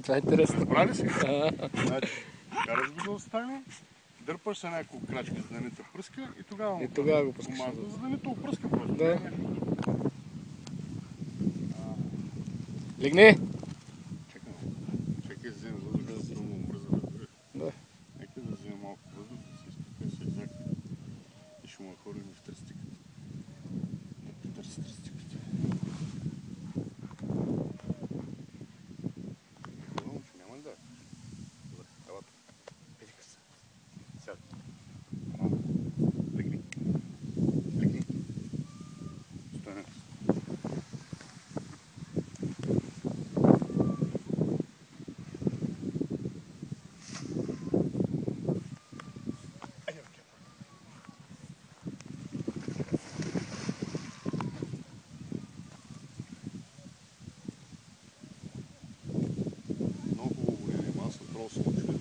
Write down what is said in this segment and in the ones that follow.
Това е интересно. Правили си? Значи, караш го да остане, дърпаш се няколко крачки, за да не те пръска и тогава го пускаш. за да не те опръска просто. Да. Легни! Чакай да вземем въздух, защото много бързо разбираш. Да. Нека да вземем малко въздух, да се изпипе с екзакт и ще му хвърлим в тръстиката. Да потърси тръстиката. Хубаво, че няма да. Елата. Петика се. Сядай. Легни. Легни. Стане. Много хубаво големи, аз съм право съм очуден.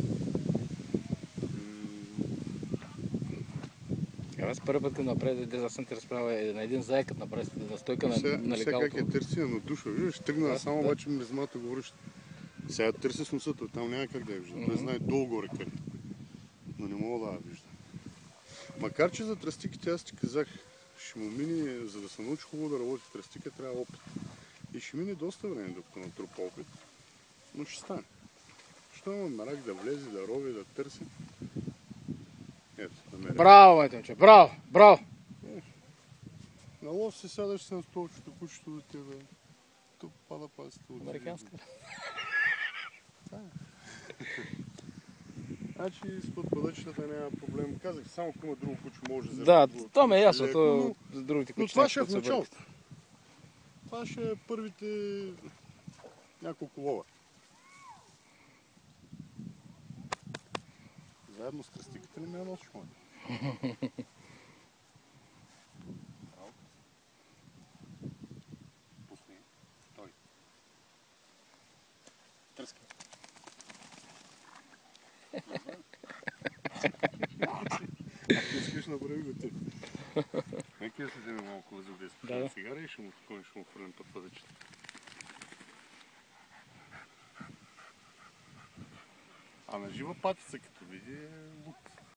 Аз първи път, като направи, аз съм ти разправил на един заек, като направи настойка на Сега легалото. как е търси на душа, виждаш, тръгна само обаче миризмата го връща. Сега търси с носата, там няма как да я вижда. Той знае долу-горе къде. Но не мога да я вижда. Макар че за тръстиките аз ти казах, ще му мине, за да се научи хубаво да работи тръстика, трябва опит. И ще мине доста време, докато натрупа опит. Но ще стане. Що има мерак да влезе, да рови, да търси. Ето, намеря. Браво, майче, браво, браво! На лов се сядаш с на столчето, кучето до тебе. Тук пада пасите от Американска. Значи с подпадъчетата няма проблем. Казах, само ако има друго куче може да Да, го... то ме е ясно, леко, то с другите но кучета. това ще е в началото. Това ще е първите няколко лова. Заедно с кръстиката ли ме носиш, моля? Пусни. Той. Тръски. Ако искаш, направи го ти. Нека да се вземе малко въздух да изпушим цигара и ще му хвърлим под въдъчета. А на жива патица, като види, лук.